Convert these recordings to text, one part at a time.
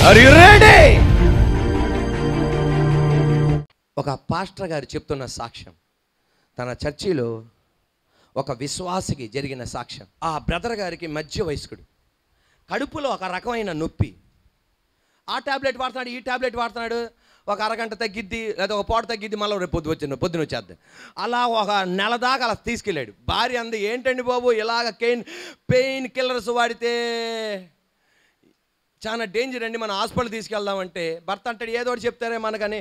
Are you ready? ఒక pastor గారు చెప్తున్న సాక్ష్యం, తన చర్చిలో ఒక విశ్వాసికి జరిగిన సాక్ష్యం. ఆ బ్రదర్ గారికి మధ్య వయస్కుడు, కడుపులో ఒక రకమైన నొప్పి. ఆ ట్యాబ్లెట్ వాడుతున్నాడు, ఈ ట్యాబ్లెట్ వాడుతున్నాడు. ఒక అరగంట తగ్గిద్ది, లేదా ఒక పూట తగ్గిద్ది, మళ్ళీ రేపు పొద్దున వచ్చేద్ది. అలా ఒక నెల దాకా అలా తీసుకెళ్ళాడు. భార్య అంది, ఏంటండి బాబు ఇలాగ పెయిన్ కిల్లర్స్ వాడితే చాలా డేంజర్ అండి, మన హాస్పిటల్ తీసుకెళ్దామంటే భర్త అంటాడు, ఏదో ఒకటి చెప్తారే మనకని.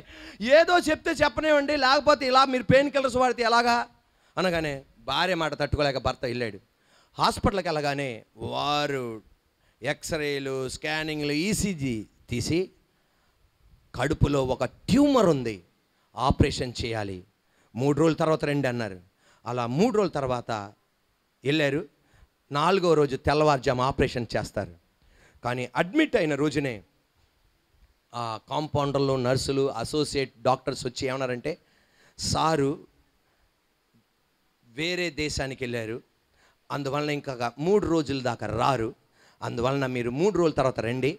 ఏదో చెప్తే చెప్పనేవండి, లేకపోతే ఇలా మీరు పెయిన్ కిల్లర్స్ వాడితే ఎలాగా అనగానే భార్య మాట తట్టుకోలేక భర్త వెళ్ళాడు. హాస్పిటల్కి వెళ్ళగానే వారు ఎక్స్రేలు, స్కానింగ్లు, ఈసీజీ తీసి కడుపులో ఒక ట్యూమర్ ఉంది, ఆపరేషన్ చేయాలి, 3 రోజుల తర్వాత రండి అన్నారు. అలా 3 రోజుల తర్వాత వెళ్ళారు. 4వ రోజు తెల్లవారుజాము ఆపరేషన్ చేస్తారు. కానీ అడ్మిట్ అయిన రోజునే ఆ కాంపౌండర్లు, నర్సులు, అసోసియేట్ డాక్టర్స్ వచ్చి ఏమన్నారంటే, సారు వేరే దేశానికి వెళ్ళారు, అందువలన ఇంకా 3 రోజుల దాకా రారు, అందువలన మీరు 3 రోజుల తర్వాత రండి.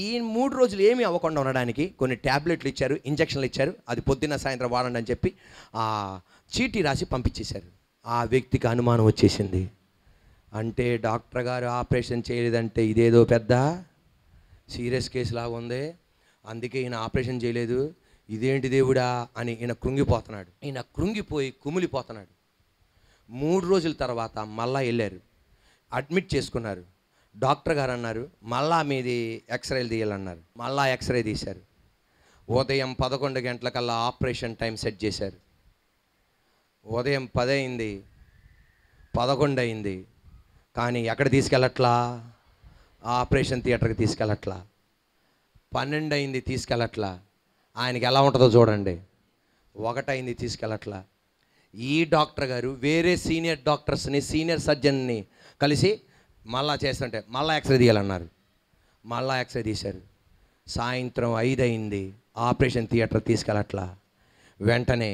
ఈ 3 రోజులు ఏమీ అవ్వకుండా ఉండడానికి కొన్ని ట్యాబ్లెట్లు ఇచ్చారు, ఇంజక్షన్లు ఇచ్చారు, అది పొద్దున్న సాయంత్రం వాడండి అని చెప్పి ఆ చీటీ రాసి పంపించేశారు. ఆ వ్యక్తికి అనుమానం వచ్చేసింది. అంటే డాక్టర్ గారు ఆపరేషన్ చేయలేదంటే ఇదేదో పెద్ద సీరియస్ కేసు లాగా ఉంది, అందుకే ఈయన ఆపరేషన్ చేయలేదు, ఇదేంటి దేవుడా అని ఈయన కృంగిపోతున్నాడు. ఈయన కృంగిపోయి కుమిలిపోతున్నాడు. 3 రోజుల తర్వాత మళ్ళా వెళ్ళారు, అడ్మిట్ చేసుకున్నారు. డాక్టర్ గారు అన్నారు, మళ్ళా మీది ఎక్స్రేలు తీయాలన్నారు. మళ్ళా ఎక్స్రే తీశారు. ఉదయం 11 గంటలకల్లా ఆపరేషన్ టైం సెట్ చేశారు. ఉదయం 10 అయింది, 11 అయింది, కానీ ఎక్కడ తీసుకెళ్ళట్లా, ఆపరేషన్ థియేటర్కి తీసుకెళ్ళట్లా. 12 అయింది, తీసుకెళ్ళట్లా. ఆయనకి ఎలా ఉంటుందో చూడండి. 1 అయింది, తీసుకెళ్ళట్లా. ఈ డాక్టర్ గారు వేరే సీనియర్ డాక్టర్స్ని, సీనియర్ సర్జన్ని కలిసి మళ్ళా చేస్తుంటే మళ్ళా ఎక్స్రే తీయాలన్నారు. మళ్ళా ఎక్స్రే తీశారు. సాయంత్రం 5 అయింది, ఆపరేషన్ థియేటర్ తీసుకెళ్ళట్లా. వెంటనే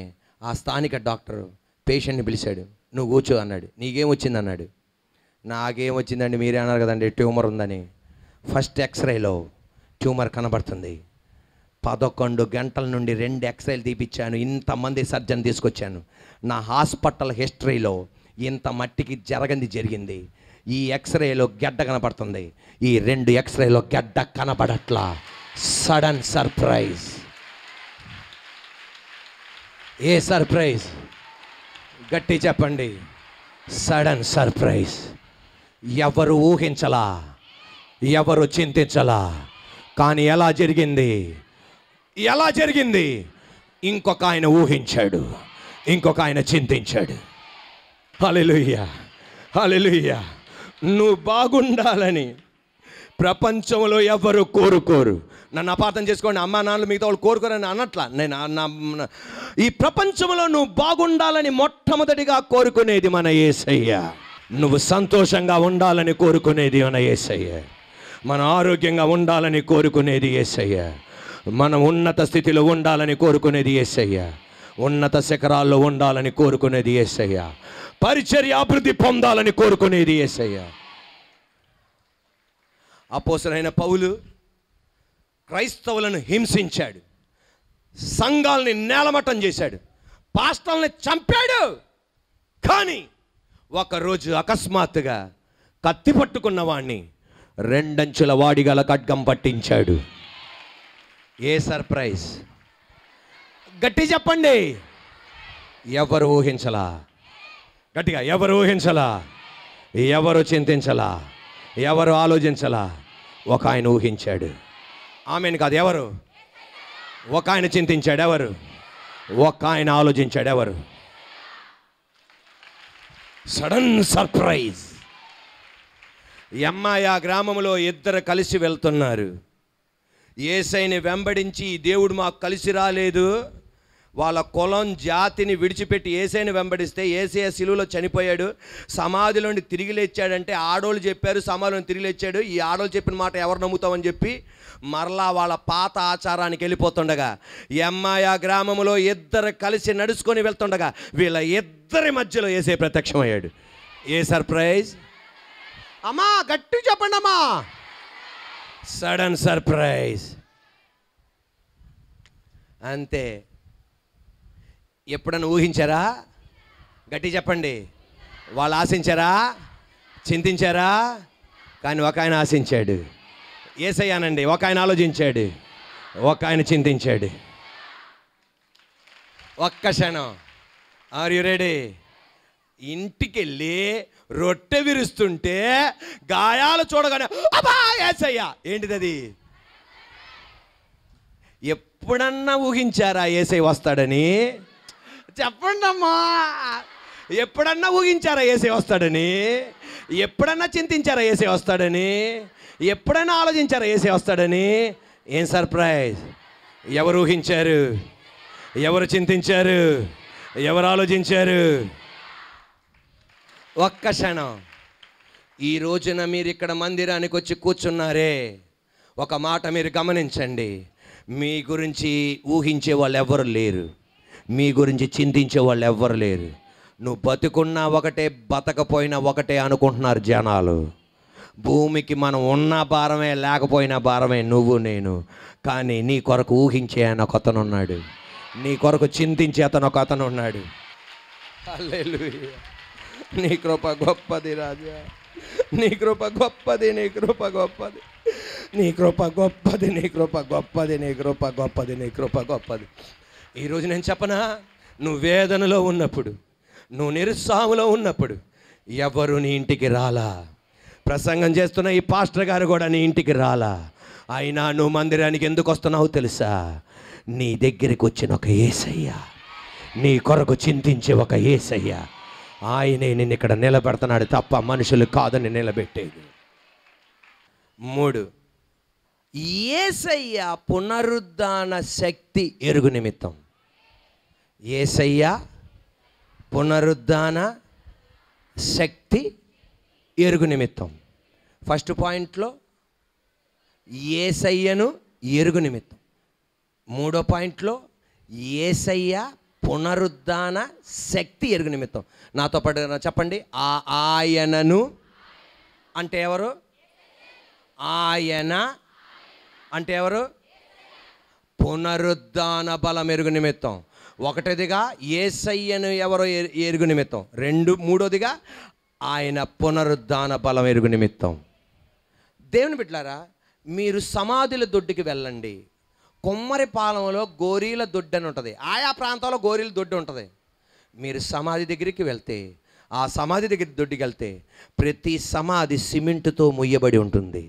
ఆ స్థానిక డాక్టరు పేషెంట్ని పిలిచాడు. నువ్వు కూర్చో అన్నాడు. నీకేం వచ్చింది అన్నాడు. నాకేం వచ్చిందండి, మీరే అన్నారు కదండి ట్యూమర్ ఉందని. ఫస్ట్ ఎక్స్రేలో ట్యూమర్ కనబడుతుంది. 11 గంటల నుండి 2 ఎక్స్రేలు తీపిచ్చాను, ఇంతమంది సర్జన్ తీసుకొచ్చాను. నా హాస్పిటల్ హిస్టరీలో ఇంత మట్టికి జరిగింది. ఈ ఎక్స్రేలో గడ్డ కనపడుతుంది, ఈ 2 ఎక్స్రేలో గడ్డ కనపడట్లా. Sudden surprise. ఏ సర్ప్రైజ్? గట్టి చెప్పండి. Sudden surprise. ఎవరు ఊహించలా, ఎవరు చింతించలా, కానీ ఎలా జరిగింది ఇంకొక ఆయన ఊహించాడు, ఇంకొక ఆయన చింతించాడు. హల్లెలూయా, హల్లెలూయా. నువ్వు బాగుండాలని ప్రపంచంలో ఎవరు కోరుకోరు. నన్ను అపార్థం చేసుకోండి, అమ్మా నాన్నలు మిగతా వాళ్ళు కోరుకోరని అనట్లా. నేను ఈ ప్రపంచంలో నువ్వు బాగుండాలని మొట్టమొదటిగా కోరుకునేది మన యేసయ్య. నువ్వు సంతోషంగా ఉండాలని కోరుకునేది మన యేసయ్య. మనం ఆరోగ్యంగా ఉండాలని కోరుకునేది యేసయ్య. మనం ఉన్నత స్థితిలో ఉండాలని కోరుకునేది యేసయ్య. ఉన్నత శిఖరాల్లో ఉండాలని కోరుకునేది యేసయ్య. పరిచర్య అభివృద్ధి పొందాలని కోరుకునేది యేసయ్య. అపోస్తలుడైన పౌలు క్రైస్తవులను హింసించాడు, సంఘాలని నేలమట్టం చేశాడు, పాస్టర్లని చంపాడు. కానీ ఒకరోజు అకస్మాత్తుగా కత్తి పట్టుకున్న వాడిని 2 అంచుల వాడిగల ఖడ్గం పట్టించాడు. ఏ సర్ప్రైజ్? గట్టి చెప్పండి. ఎవరు ఊహించలా, గట్టిగా ఎవరు ఊహించలా, ఎవరు చింతించలా, ఎవరు ఆలోచించలా. ఒక ఆయన ఊహించాడు. ఆమెను కాదు, ఎవరు? ఒక ఆయన చింతించాడు. ఎవరు? ఒక ఆయన ఆలోచించాడు. ఎవరు? Sudden surprise. యెమ్మాయా గ్రామంలో 2 కలిసి వెళ్తున్నారు. యేసయ్యని వెంబడించి, దేవుడు మాకు కలిసి రాలేదు, వాళ్ళ కులం జాతిని విడిచిపెట్టి యేసయ్యని వెంబడిస్తే యేసయ్య సిలువలో చనిపోయాడు, సమాధిలోండి తిరిగి లేచాడంటే ఆడోళ్ళు చెప్పారు, సమాధిలోని తిరిగి లేచాడు. ఈ ఆడోళ్ళు చెప్పిన మాట ఎవరు నమ్ముతామని చెప్పి మరలా వాళ్ళ పాత ఆచారానికి వెళ్ళిపోతుండగా, యెమ్మాయా గ్రామంలో 2 కలిసి నడుచుకొని వెళ్తుండగా వీళ్ళ 2 మధ్యలో యేసయ్య ప్రత్యక్షమయ్యాడు. A surprise? అమ్మా గట్టి చెప్పండి అమ్మా. Sudden surprise. అంతే. ఎప్పుడన్నా ఊహించారా? గట్టి చెప్పండి. వాళ్ళు ఆశించారా? చింతించారా? కానీ ఒక ఆయన ఆశించాడు. యేసయ్యానండి. ఒక ఆయన ఆలోచించాడు, ఒక ఆయన చింతించాడు. ఒక్క క్షణం. Are you ready? ఇంటికి వెళ్ళి రొట్టె విరుస్తుంటే గాయాలు చూడగానే అబ్బా యేసయ్య. ఏంటిది అది? ఎప్పుడన్నా ఊహించారా యేసయ్య వస్తాడని? చెప్పండి అమ్మా. ఎప్పుడన్నా ఊహించారా యేసయ్య వస్తాడని? ఎప్పుడన్నా చింతించారా యేసయ్య వస్తాడని? ఎప్పుడైనా ఆలోచించారా యేసయ్య వస్తాడని? ఏం సర్ప్రైజ్! ఎవరు ఊహించారు? ఎవరు చింతించారు? ఎవరు ఆలోచించారు? ఒక్క క్షణం. ఈ రోజున మీరు ఇక్కడ మందిరానికి వచ్చి కూర్చున్నారే, ఒక మాట మీరు గమనించండి. మీ గురించి ఊహించే వాళ్ళు ఎవ్వరు లేరు, మీ గురించి చింతించే వాళ్ళు ఎవ్వరు లేరు. నువ్వు బతుకున్నా ఒకటే, బతకపోయినా ఒకటే అనుకుంటున్నారు జనాలు. భూమికి మనం ఉన్న భారమే, లేకపోయినా భారమే నువ్వు నేను. కానీ నీ కొరకు ఊహించే ఆయన ఒక అతను ఉన్నాడు, నీ కొరకు చింతించే అతను ఒక అతను ఉన్నాడు. హల్లెలూయా. నీ కృప గొప్పది రాజా, నీ కృప గొప్పది, నీ కృప గొప్పది, నీ కృప గొప్పది, నీ కృప గొప్పది, నీ కృప గొప్పది, నీ కృప గొప్పది. ఈరోజు నేను చెప్పనా, నువ్వు వేదనలో ఉన్నప్పుడు, నువ్వు నిరుత్సాహంలో ఉన్నప్పుడు ఎవరు నీ ఇంటికి రాలా. ప్రసంగం చేస్తున్న ఈ పాస్టర్ గారు కూడా నీ ఇంటికి రాలా. అయినా నువ్వు మందిరానికి ఎందుకు వస్తున్నావు తెలుసా? నీ దగ్గరికి వచ్చిన ఒక యేసయ్య, నీ కొరకు చింతించే ఒక యేసయ్య, ఆయనే నిన్ను ఇక్కడ నిలబెడుతున్నాడు తప్ప మనుషులు కాదని నిలబెట్టేది. 3, యేసయ్య పునరుద్ధాన శక్తి ఎరుగు నిమిత్తం. యేసయ్య పునరుద్ధాన శక్తి ఎరుగు నిమిత్తం. ఫస్ట్ పాయింట్లో యేసయ్యను ఎరుగు నిమిత్తం. 3వ పాయింట్లో యేసయ్య పునరుద్ధాన శక్తి ఎరుగు నిమిత్తం. నాతో పాటు చెప్పండి. ఆయనను అంటే ఎవరు? ఆయన అంటే ఎవరు? పునరుద్ధాన బలం ఎరుగు నిమిత్తం. ఒకటిదిగా యేసయ్యను ఎవరో ఎరుగు నిమిత్తం. 3వదిగా ఆయన పునరుద్ధాన బలం ఎరుగు నిమిత్తం. దేవుని బిడ్డలారా, మీరు సమాధుల దొడ్డికి వెళ్ళండి. కొమ్మరిపాలెంలో గోరీల దొడ్డి అని ఉంటుంది. ఆయా ప్రాంతాల్లో గోరీల దొడ్డి ఉంటుంది. మీరు సమాధి దగ్గరికి వెళ్తే, ఆ సమాధి దగ్గర దొడ్డికి వెళ్తే ప్రతి సమాధి సిమెంటుతో ముయ్యబడి ఉంటుంది,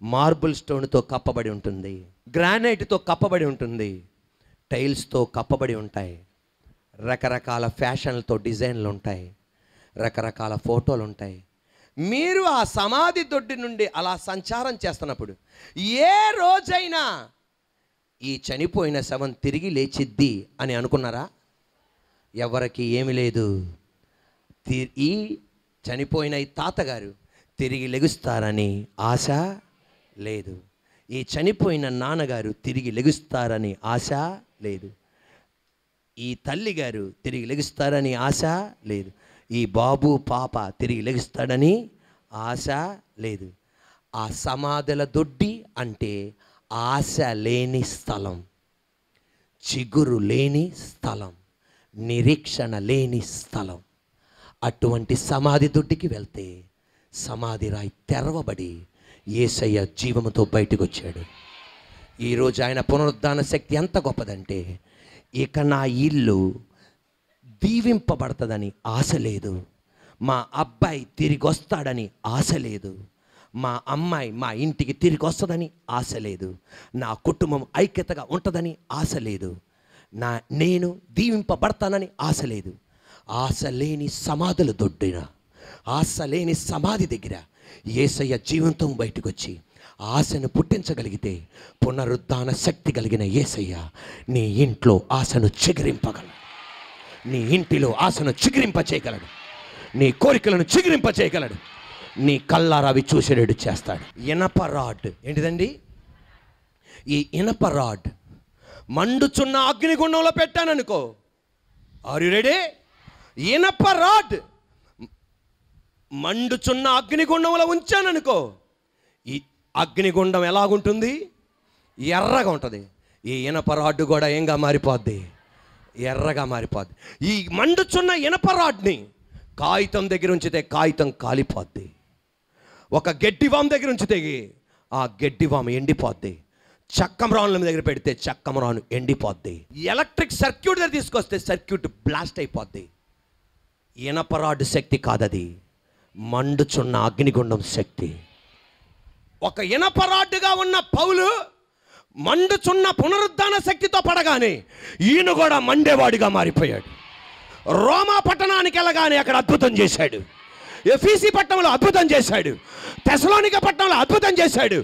మార్బుల్ స్టోన్తో కప్పబడి ఉంటుంది, గ్రానైట్తో కప్పబడి ఉంటుంది, టైల్స్తో కప్పబడి ఉంటాయి, రకరకాల ఫ్యాషన్లతో డిజైన్లు ఉంటాయి, రకరకాల ఫోటోలు ఉంటాయి. మీరు ఆ సమాధి దొడ్డి నుండి అలా సంచారం చేస్తున్నప్పుడు ఏ రోజైనా ఈ చనిపోయిన శవం తిరిగి లేచిద్ది అని అనుకున్నారా? ఎవరికి ఏమి లేదు. ఈ చనిపోయిన ఈ తాతగారు తిరిగి లెగుస్తారని ఆశ లేదు. ఈ చనిపోయిన నాన్నగారు తిరిగి లెగుస్తారని ఆశ లేదు. ఈ తల్లిగారు తిరిగి లెగుస్తారని ఆశ లేదు. ఈ బాబు పాప తిరిగి లెగుస్తాడని ఆశ లేదు. ఆ సమాధుల దొడ్డి అంటే ఆశ లేని స్థలం, చిగురు లేని స్థలం, నిరీక్షణ లేని స్థలం. అటువంటి సమాధి దొడ్డికి వెళ్తే సమాధి రాయి తెరవబడి యేసయ్య జీవముతో బయటకు వచ్చాడు. ఈరోజు ఆయన పునరుద్ధాన శక్తి ఎంత గొప్పదంటే, ఇక నా ఇల్లు దీవింపబడుతుందని ఆశ లేదు, మా అబ్బాయి తిరిగి వస్తాడని ఆశ లేదు, మా అమ్మాయి మా ఇంటికి తిరిగి వస్తుందని ఆశ లేదు, నా కుటుంబం ఐక్యతగా ఉంటుందని ఆశ లేదు, నేను దీవింపబడతానని ఆశ లేదు. ఆశ లేని సమాధుల దొడ్డిన, ఆశ లేని సమాధి దగ్గర యేసయ్య జీవంతో బయటకు వచ్చి ఆశను పుట్టించగలిగితే, పునరుద్ధాన శక్తి కలిగిన యేసయ్య నీ ఇంట్లో ఆశను చిగురింపగలడు, నీ ఇంటిలో ఆశను చిగురింప చేయగలడు, నీ కోరికలను చిగురింప చేయగలడు, నీ కళ్ళారా అవి చూసేటట్టు చేస్తాడు. ఇనప రాడ్ ఏంటిదండి? ఈ ఇనప రాడ్ మండుచున్న అగ్నిగుండంలో పెట్టాననుకో, ఆర్ యు రెడీ? ఇనప రాడ్ మండుచున్న అగ్నిగుండంలో ఉంచాననుకో, అగ్నిగుండం ఎలాగుంటుంది? ఎర్రగా ఉంటుంది. ఈ ఇనపరాడ్డు కూడా ఏంగా మారిపోద్ది? ఎర్రగా మారిపోద్ది. ఈ మండుచున్న ఇనపరాడ్ని కాగితం దగ్గర ఉంచితే కాగితం కాలిపోద్ది. ఒక గడ్డివాము దగ్గర ఉంచితే ఆ గడ్డివాము ఎండిపోద్ది. చక్కమరానుల దగ్గర పెడితే చక్కమరాను ఎండిపోద్ది. ఎలక్ట్రిక్ సర్క్యూట్ దగ్గర తీసుకొస్తే సర్క్యూట్ బ్లాస్ట్ అయిపోద్ది. ఇనపరాడు శక్తి కాదది, మండుచున్న అగ్నిగుండం శక్తి. ఒక ఇనపరాడ్డుగా ఉన్న పౌలు మండుచున్న పునరుద్ధాన శక్తితో పడగానే ఈయన కూడా మండేవాడిగా మారిపోయాడు. రోమా పట్టణానికి వెళ్ళగానే అక్కడ అద్భుతం చేశాడు. ఎఫీసీ పట్టణంలో అద్భుతం చేశాడు. తెసలోనిక పట్టణంలో అద్భుతం చేశాడు.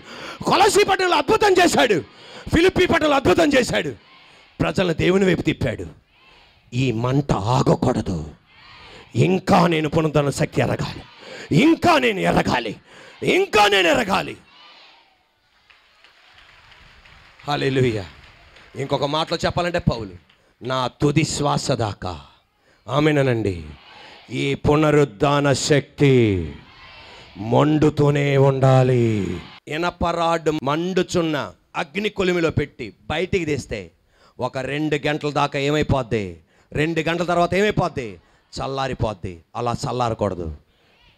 కొలసీ పట్టణంలో అద్భుతం చేశాడు. ఫిలిప్పీ పట్టణంలో అద్భుతం చేశాడు. ప్రజలను దేవుని వైపు తిప్పాడు. ఈ మంట ఆగకూడదు. ఇంకా నేను పునరుద్ధాన శక్తి ఎరగాలి, ఇంకా నేను ఎరగాలి, ఇంకా నేను ఎరగాలి. హల్లెలూయా. ఇంకొక మాటలో చెప్పాలంటే పౌలు నా తుది శ్వాస దాకా, ఆమేనండి, ఈ పునరుద్ధాన శక్తి మండుతూనే ఉండాలి. ఇనపరాడు మండుచున్న అగ్ని కొలిమిలో పెట్టి బయటికి తీస్తే ఒక 2 గంటల దాకా ఏమైపోద్ది? 2 గంటల తర్వాత ఏమైపోద్ది? చల్లారిపోద్ది. అలా చల్లారకూడదు,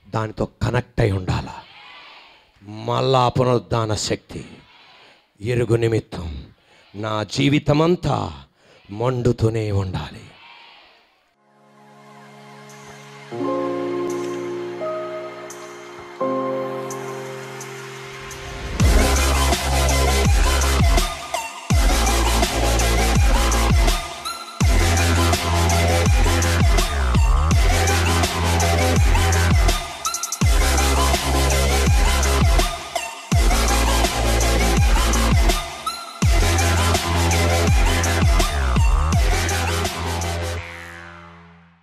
దానితో కనెక్ట్ అయి ఉండాలి. మళ్ళా పునరుద్ధాన శక్తి ఎరుగు నిమిత్తం నా జీవితమంతా మండుతూనే ఉండాలి.